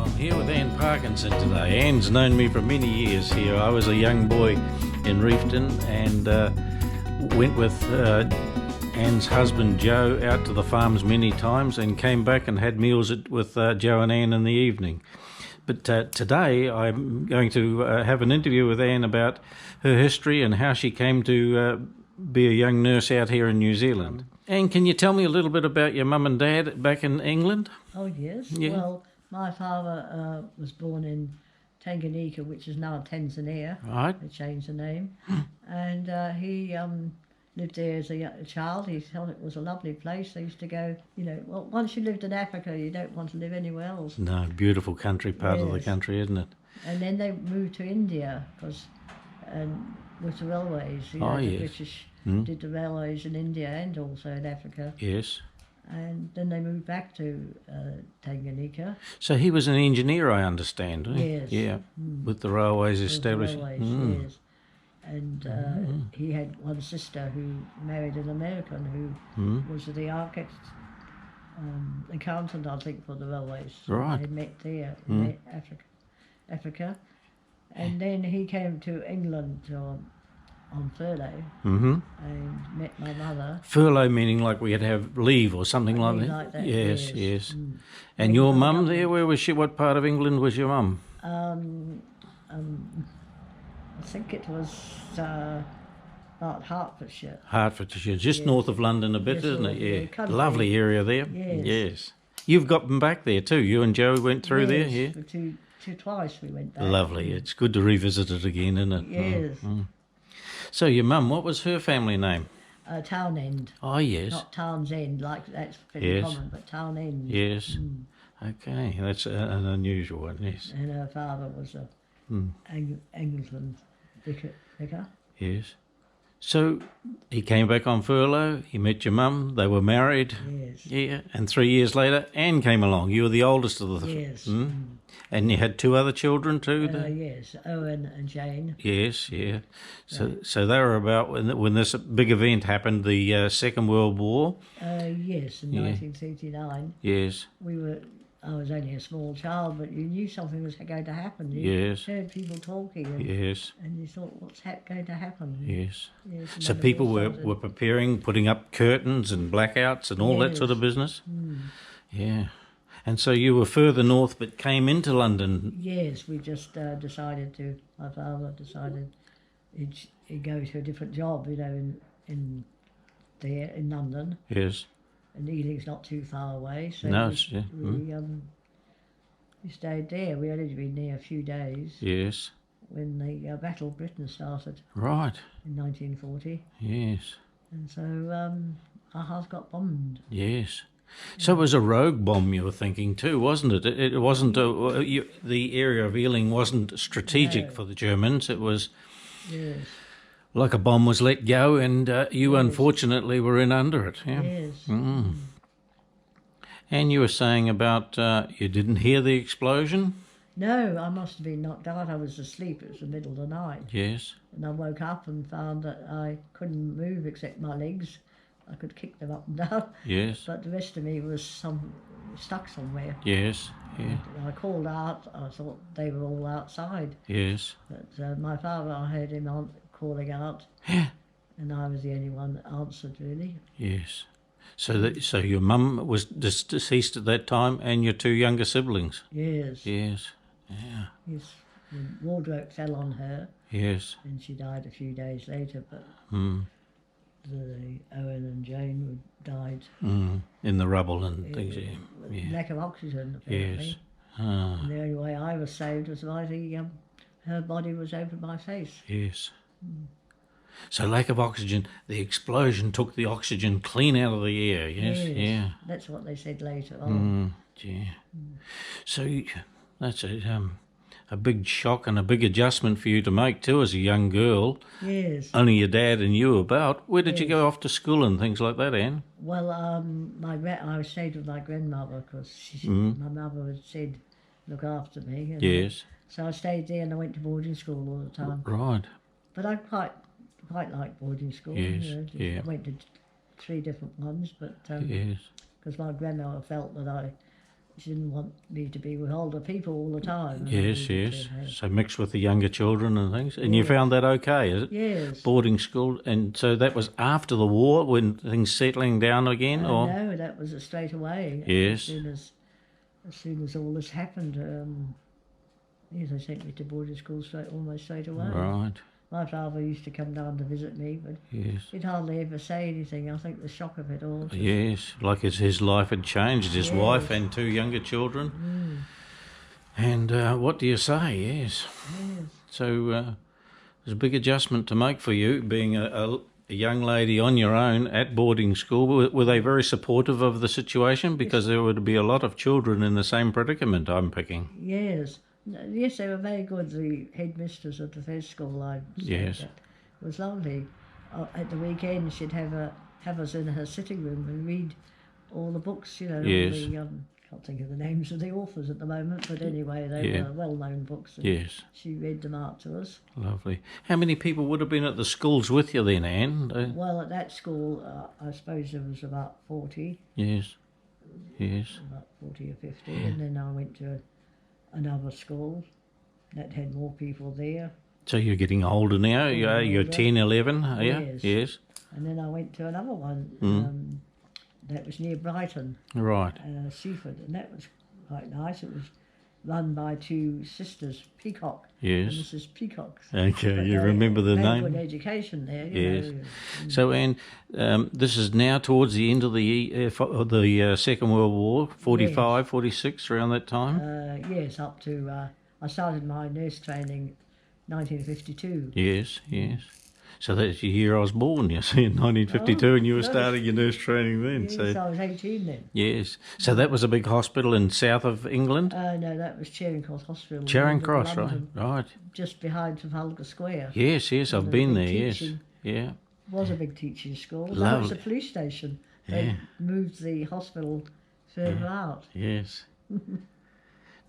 I'm here with Anne Parkinson today. Anne's known me for many years here. I was a young boy in Reefton and went with Anne's husband Joe out to the farms many times and came back and had meals with Joe and Anne in the evening. But today I'm going to have an interview with Anne about her history and how she came to be a young nurse out here in New Zealand. Anne, can you tell me a little bit about your mum and dad back in England? Oh, yes. Yeah. Well, my father was born in Tanganyika, which is now Tanzania. Right. They changed the name. And he lived there as a child. He thought it was a lovely place. They used to go, well, once you lived in Africa, you don't want to live anywhere else. No, beautiful country, part of the country, isn't it? And then they moved to India because with the railways, the British did the railways in India and also in Africa. Yes. And then they moved back to Tanganyika. So he was an engineer, I understand. Yes. Yeah, with the railways established. Yes. And he had one sister who married an American who was the architect, accountant, I think, for the railways. Right. They met there in Africa. And then he came to England on furlough and met my mother. Furlough meaning like we had to have leave or something like that? Yes. And your mum there, where was she? What part of England was your mum? I think it was about Hertfordshire. Hertfordshire, just north of London a bit, isn't it? Yeah, lovely area there. Yes. You've got them back there too. You and Joe went through there, yeah? Twice we went back. Lovely. It's good to revisit it again, isn't it? Yes. So your mum, what was her family name? Townend. Oh, yes. Not Townsend, like that's pretty common, but Townend. Yes. Okay, that's an unusual one, yes. And her father was a Anglican vicar. Yes. So he came back on furlough, he met your mum, they were married. Yes. Yeah, and 3 years later, Anne came along. You were the oldest of the... Yes. And you had two other children too? Yes, Owen and Jane. Yes, yeah. So they were about when this big event happened, the Second World War? Yes, in 1939. Yes. I was only a small child, but you knew something was going to happen. You heard people talking. And you thought, what's going to happen? Yes. So people were preparing, putting up curtains and blackouts and all that sort of business? Yeah. And so you were further north but came into London? Yes, we just decided my father decided he'd go to a different job, in London. Yes. And Ealing's not too far away, so we stayed there. We only been there a few days. Yes. When the Battle of Britain started. Right. In 1940. Yes. And so our house got bombed. Yes. So it was a rogue bomb you were thinking too, wasn't it? It wasn't the area of Ealing wasn't strategic for the Germans. It was like a bomb was let go, and you unfortunately were in under it. Yeah. Yes. And you were saying about you didn't hear the explosion? No, I must have been knocked out. I was asleep. It was the middle of the night. Yes. And I woke up and found that I couldn't move except my legs. I could kick them up and down. Yes. But the rest of me was stuck somewhere. Yes. Yeah. And I called out. I thought they were all outside. Yes. But my father, I heard him calling out. Yeah. And I was the only one that answered, really. Yes. So your mum was deceased at that time, and your two younger siblings. Yes. Yes. Yeah. Yes. The wardrobe fell on her. Yes. And she died a few days later, but. The Owen and Jane died in the rubble and things. Lack of oxygen, apparently. Yes. And the only way I was saved was by her body was over my face. Yes. So lack of oxygen. The explosion took the oxygen clean out of the air. Yes. Yeah. That's what they said later on. Yeah. So that's a big shock and a big adjustment for you to make too as a young girl. Yes. Only your dad and you about. Where did you go off to school and things like that, Anne? Well, I stayed with my grandmother because my mother had said, look after me. And yes. So I stayed there and I went to boarding school all the time. Right. But I quite liked boarding school. Yes. I went to 3 different ones, but because my grandmother felt that I She didn't want me to be with older people all the time. Yes, yes. So mixed with the younger children and things. And you found that okay, is it? Yes. Boarding school. And so that was after the war when things settling down again? Or? No, that was straight away. Yes. As soon as all this happened, yes, they sent me to boarding school almost straight away. Right. My father used to come down to visit me, but he'd hardly ever say anything. I think the shock of it all. Yes, like his life had changed, his wife and 2 younger children. And what do you say? Yes. So there's a big adjustment to make for you, being a young lady on your own at boarding school. Were they very supportive of the situation? Because there would be a lot of children in the same predicament, I'm picking. Yes. Yes, they were very good. The headmistress at the first school, I said that. It was lovely. At the weekend, she'd have us in her sitting room and read all the books, you know. Yes. Can't think of the names of the authors at the moment, but anyway, they were well-known books. And she read them out to us. Lovely. How many people would have been at the schools with you then, Anne? Well, at that school, I suppose there was about 40. Yes. Yes. About 40 or 50, and then I went to another school that had more people there. So you're getting older now? You're 10, 11, are you? Yes. And then I went to another one that was near Brighton. Right. Seaford, and that was quite nice. It was run by 2 sisters, Peacock. Yes. And Mrs. Peacock. Okay, you remember the name? Good education there. Yes. So, Anne, this is now towards the end of the Second World War, 45, 46, around that time? Yes, up to... I started my nurse training 1952. Yes, yes. So that's the year I was born, you see, in 1952, and you were starting your nurse training then. Yes, so I was 18 then. Yes. So that was a big hospital in south of England? No, that was Charing Cross Hospital. Charing Cross, London, right. Just behind Trafalgar Square. Yes, I've been there, yes. Yeah. It was a big teaching school. Lovely. That was a police station. They moved the hospital further out. Yes.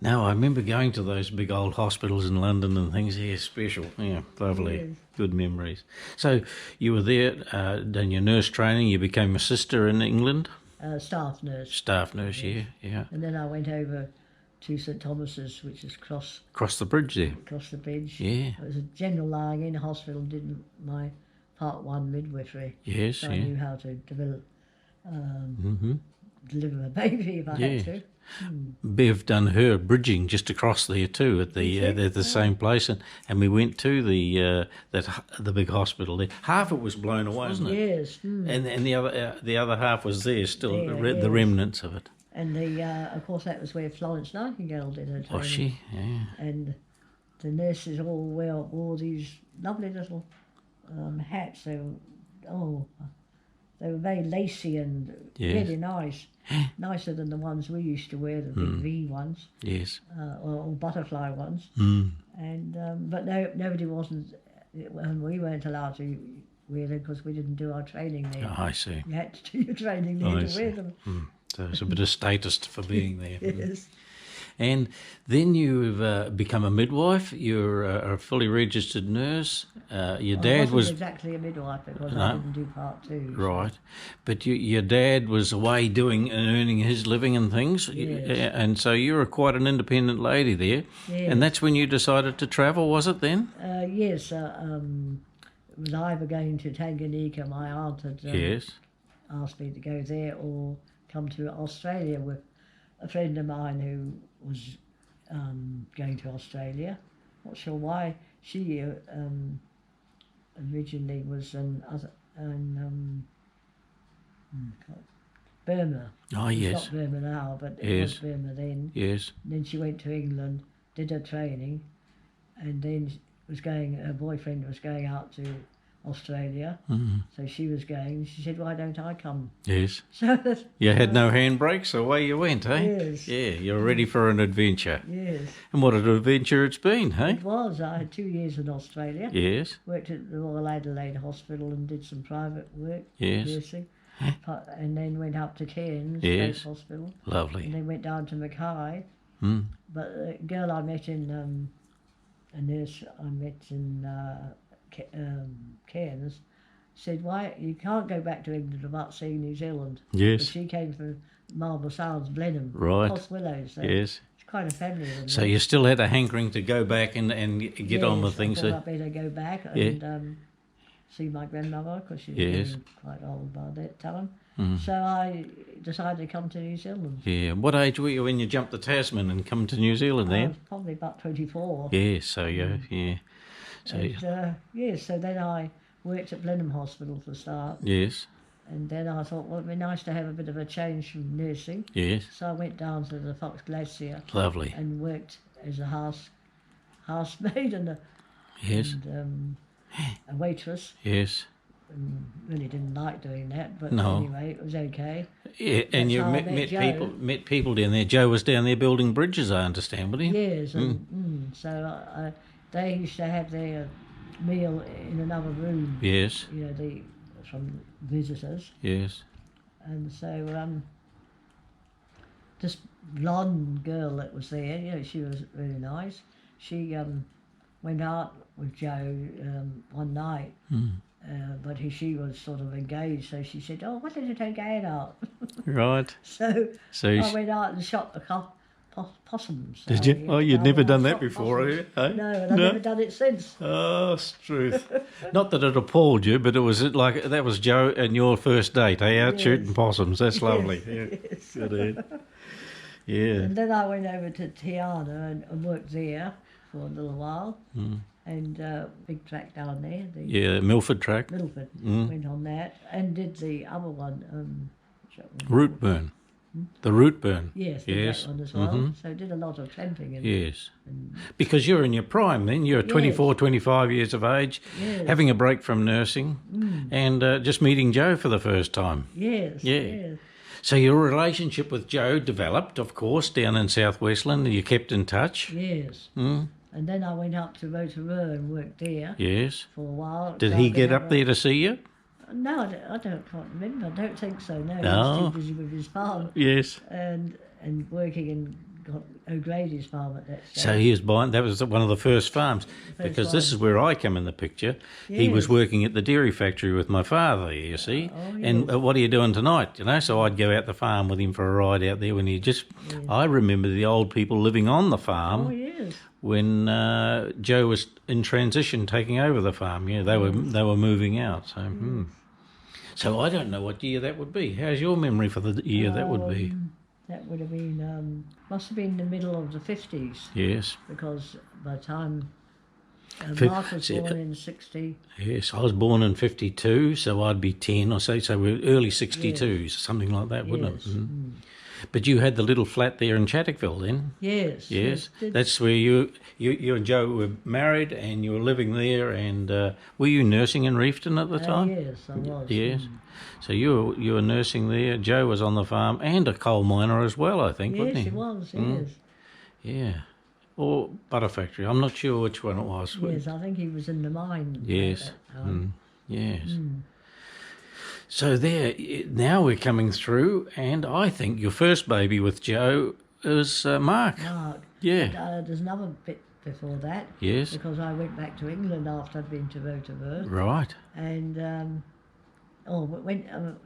Now, I remember going to those big old hospitals in London and things. Yeah, special. Yeah, lovely. Yes. Good memories. So you were there, done your nurse training. You became a sister in England? Staff nurse. Staff nurse, yeah. And then I went over to St Thomas's, which is across the bridge there. Across the bridge. Yeah. It was a general lying in hospital, did my Part 1 midwifery. Yes, so I knew how to deliver a baby if I had to. Bev done her bridging just across there too at the same place, and we went to the big hospital there. Half it was blown away, wasn't it? Yes. And the other half was there still, the remnants of it. And of course that was where Florence Nightingale did her training. Was she? Yeah. And the nurses all wore these lovely little hats. They were very lacy and really nice. Nicer than the ones we used to wear, the big V ones. Yes. Or butterfly ones. And but nobody wasn't, and we weren't allowed to wear them because we didn't do our training there. Oh, I see. You had to do your training there to wear them. So it's a bit of status for being there. Yes. And then you've become a midwife. You're a fully registered nurse. Your dad was exactly a midwife because I didn't do Part 2. Right, but your dad was away doing and earning his living and things, and so you were quite an independent lady there. Yes. And that's when you decided to travel, was it then? Yes. It was either going to Tanganyika. My aunt had asked me to go there, or come to Australia with a friend of mine who was going to Australia. Not sure why. She originally was in Burma. Oh, yes. It's not Burma now, but it was Burma then. Yes. And then she went to England, did her training, and then her boyfriend was going out to Australia, so she was going. She said, "Why don't I come?" Yes. So you had no handbrakes, away you went, eh? Yes. Yeah, you're ready for an adventure. Yes. And what an adventure it's been, hey? It was. I had 2 years in Australia. Yes. Worked at the Royal Adelaide Hospital and did some private work. Yes. Nursing. And then went up to Cairns State Hospital. Lovely. And then went down to Mackay. But the girl I met in a nurse I met in Cairns, said, "Why you can't go back to England without seeing New Zealand?" Yes. But she came from Marble Sounds, Blenheim, Right. Cross Willows. So Yes. it's quite a family. So you still had a hankering to go back and get on with things. I thought I'd better go back and see my grandmother, because she was getting quite old by that time. So I decided to come to New Zealand. Yeah. What age were you when you jumped the Tasman and come to New Zealand I then? was probably about 24. Yeah. So yeah. So and, so then I worked at Blenheim Hospital for a start. yes. And then I thought, well, it'd be nice to have a bit of a change from nursing. Yes. So I went down to the Fox Glacier. Lovely. And worked as a housemaid and a waitress. Yes. And really didn't like doing that, but No. anyway, it was okay. Yeah, and you met people down there. Joe was down there building bridges, I understand, wasn't he? Yes, and so they used to have their meal in another room. Yes. You know, from visitors. Yes. And so this blonde girl that was there, you know, she was really nice. She went out with Joe one night, but she was sort of engaged, so she said, "Oh, why don't you take Anne out?" Right. So I went out and shot the possums. Did you? Oh, you'd never done that before, have you? No, and I've never done it since. Oh, truth. Not that it appalled you, but it was like that was Joe and your first date, out shooting possums. That's lovely. Yes. Good. Yeah. And then I went over to Tiana and worked there for a little while. And big track down there. Milford track. Milford. Went on that and did the other one. Root burn. The root burn. Yes, that one as well. So did a lot of tramping. And, because you're in your prime then. You're 24, 25 years of age, having a break from nursing and just meeting Joe for the first time. Yes. So your relationship with Joe developed, of course, down in South Westland, and you kept in touch. Yes. And then I went up to Rotorua and worked there. Yes. For a while. Did he get up there to see you? No, I can't remember. I don't think so. No, he was too busy with his farm. Yes. And working in O'Grady's farm at that stage. So he was buying. That was one of the first farms, because this is where I come in the picture. Yes. He was working at the dairy factory with my father. You see. And what are you doing tonight? You know. So I'd go out the farm with him for a ride out there when he just. Yes. I remember the old people living on the farm. Oh yes. When Joe was in transition, taking over the farm. Yeah, they were moving out. So. So I don't know what year that would be. How's your memory for the year that would be? That would have been, must have been the middle of the 50s. Yes. Because by the time Mark was born in 60. Yes, I was born in 52, so I'd be 10 or so. So we're early 62s, something like that, wouldn't it? But you had the little flat there in Chattockville then? Yes. Yes. That's where you and Joe were married and you were living there. And were you nursing in Reefton at the time? Yes, I was. Yes. So you were nursing there. Joe was on the farm and a coal miner as well, I think, wasn't he? Yes, he was, yes. Yeah. Or butter factory. I'm not sure which one it was. Yes, I think he was in the mine. Yes. Yes. So there, now we're coming through, and I think your first baby with Joe is Mark. Mark. Yeah. There's another bit before that. Yes. Because I went back to England after I'd been to Rotorua. Right. And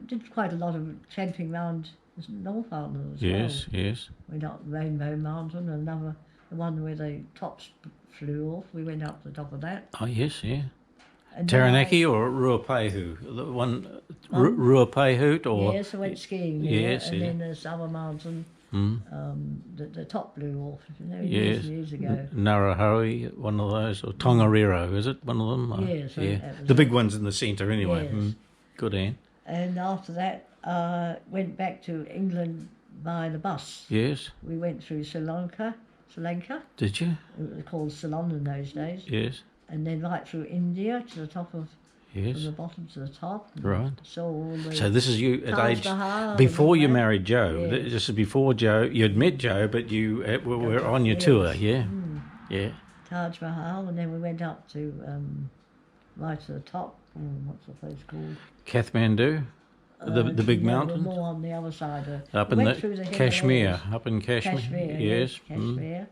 did quite a lot of tramping around Northumberland as well. Yes, yes. Went up Rainbow Mountain, the one where the tops flew off. We went up the top of that. Oh yes, yeah. And Taranaki or Ruapehu? The one Ruapehu or? Yes, I went skiing there. Yes, and then this other mountain, the top blew off. Years ago. Narahari, one of those, or Tongariro, is it one of them? Yes, the big one's in the centre anyway. Yes. Good, Anne. And after that, went back to England by the bus. Yes. We went through Sri Lanka. Did you? It was called Ceylon in those days. Yes. And then right through India to the top of, from the bottom to the top. Right. So this is you at age before you married Joe. Yes. This is before Joe. You'd met Joe, but you were on your tour. Yeah. Yeah. Taj Mahal, and then we went up to right to the top. What's the place called? Kathmandu. The big mountain? More on the other side. Up in the Kashmir. Up in Kashmir. Yes. Kashmir.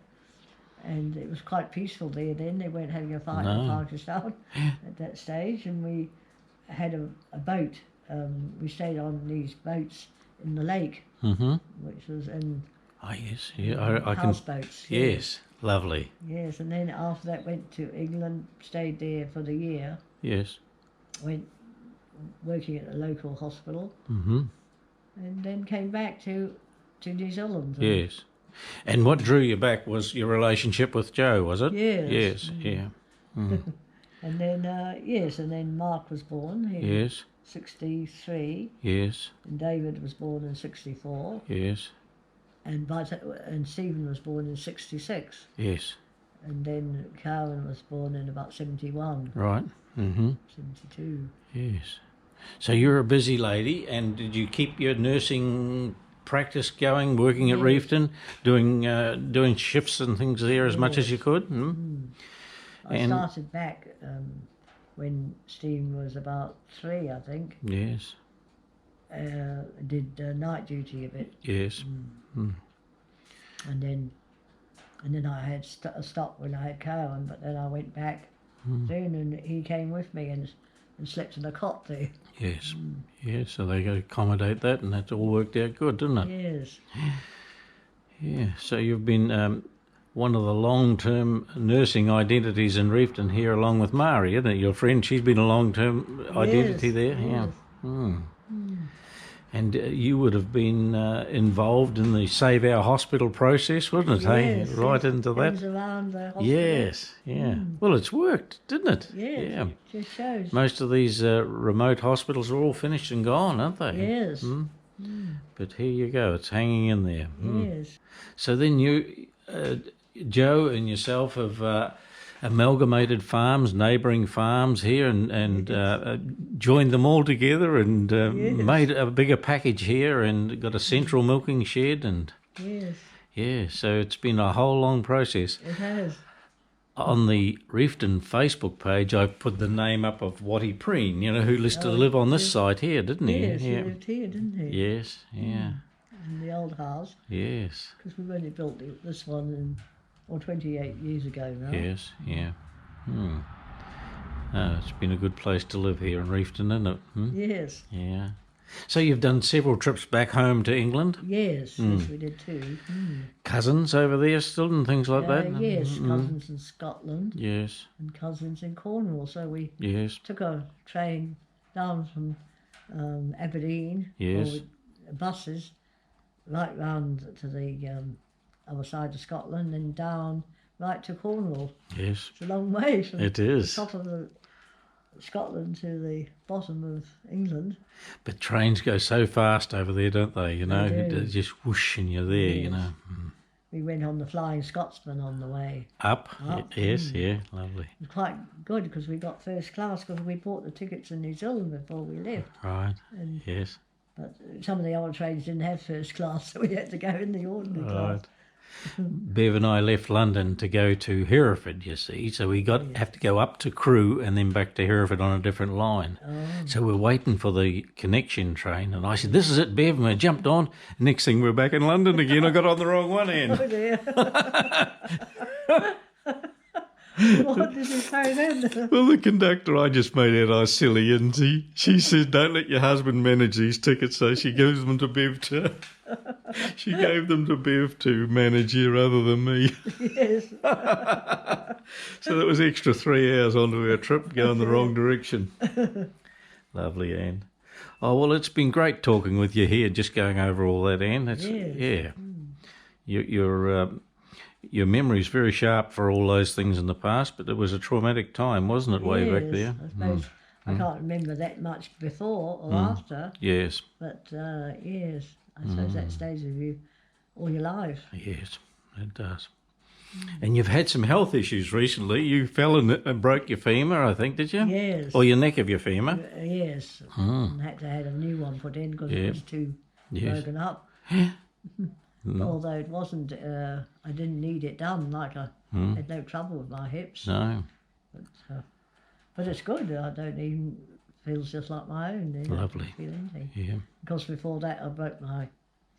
And it was quite peaceful there then. They weren't having a fight in Pakistan at that stage. And had a boat. We stayed on these boats in the lake, which was in yes, yeah, I can. Houseboats. Yes, lovely. Yes, and then after that went to England, stayed there for the year. Yes. Went working at a local hospital, and then came back to New Zealand. Yes. And what drew you back was your relationship with Joe, was it? Yes. Yes, yeah. Mm. And then, and then Mark was born in 63. Yes. And David was born in 64. Yes. And Stephen was born in 66. Yes. And then Cowan was born in about 71. Right. 72. Yes. So you're a busy lady, and did you keep your nursing practice going, working at Reefton, doing shifts and things there as much as you could? I started back when Stephen was about 3, I think. Yes. Did night duty a bit. Yes. And then I had a stop when I had Cowan, but then I went back soon, and he came with me and slept in a cot there. Yes. Yes, so they could accommodate that, and that's all worked out good, didn't it? Yes. Yeah, so you've been one of the long-term nursing identities in Reefton here, along with Mari, isn't it? Your friend, she's been a long-term identity there. Yes. Yeah. And you would have been involved in the Save Our Hospital process, wouldn't it? Yes, hey? Right into that. Around the hospital. Yes, yeah. Well, it's worked, didn't it? Yes, Yeah. it just shows. Most of these remote hospitals are all finished and gone, aren't they? Yes. But here you go, it's hanging in there. Yes. So then you, Joe and yourself have amalgamated farms, neighbouring farms here, and joined them all together and made a bigger package here, and got a central milking shed, and so it's been a whole long process. It has. On the Reefton Facebook page, I put the name up of Watty Preen, who used to live on this site here, didn't he? Yes, he lived here, didn't he? Yes, yeah. In the old house. Yes. Because we've only built this one 28 years ago now. Yes, yeah. Oh, it's been a good place to live here in Reefton, isn't it? Yes. Yeah. So you've done several trips back home to England? Yes, yes, we did too. Cousins over there still and things like that? Yes, cousins in Scotland. Yes. And cousins in Cornwall. So we took a train down from Aberdeen, or buses, right round to the other side of Scotland and down right to Cornwall. Yes. It's a long way from it is. the top of Scotland to the bottom of England. But trains go so fast over there, don't they? They do. They just whoosh and you're there, We went on the Flying Scotsman on the way. Up. Yes, yeah, lovely. It was quite good because we got first class because we bought the tickets in New Zealand before we left. Right, yes. But some of the other trains didn't have first class, so we had to go in the ordinary class. Bev and I left London to go to Hereford, you see, so we have to go up to Crewe and then back to Hereford on a different line. So we're waiting for the connection train, and I said, "This is it, Bev," and we jumped on. Next thing, we're back in London again. I got on the wrong one end. Oh dear. What did you say then? Well, the conductor, I just made out I was silly, and she said, "Don't let your husband manage these tickets," so she gives them to Bev she gave them to Bev to manage here rather than me. Yes. So that was extra 3 hours onto our trip, going the wrong direction. Lovely, Anne. Oh, well, it's been great talking with you here, just going over all that, Anne. Yeah. Your memory's very sharp for all those things in the past, but it was a traumatic time, wasn't it, way back there? I suppose I can't remember that much before or after. Yes. But, yes, I suppose that stays with you all your life. Yes, it does. And you've had some health issues recently. You fell and broke your femur, I think, did you? Yes. Or your neck of your femur. Yes. And had to have a new one put in because it was too broken up. Although it wasn't, I didn't need it done, like I had no trouble with my hips. No. But it's good. I don't even feels just like my own. Lovely. I don't feel anything. Yeah. Because before that I broke my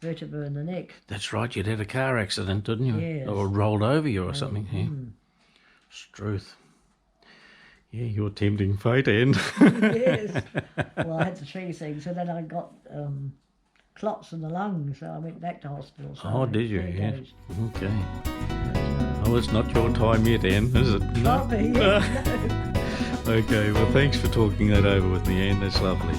vertebra in the neck. That's right. You'd had a car accident, didn't you? Yes. Or rolled over you or something. Yeah. It's truth. Yeah, you're tempting fate, Anne. Yes. Well, I had the 3 things, and then I got clots in the lungs, so I went back to hospital. So Oh, did you? 3 Yeah. days. Okay. But, Oh, it's not your time yet, Anne, is it? can't be, yeah, no. Okay, well, thanks for talking that over with me, Anne. That's lovely.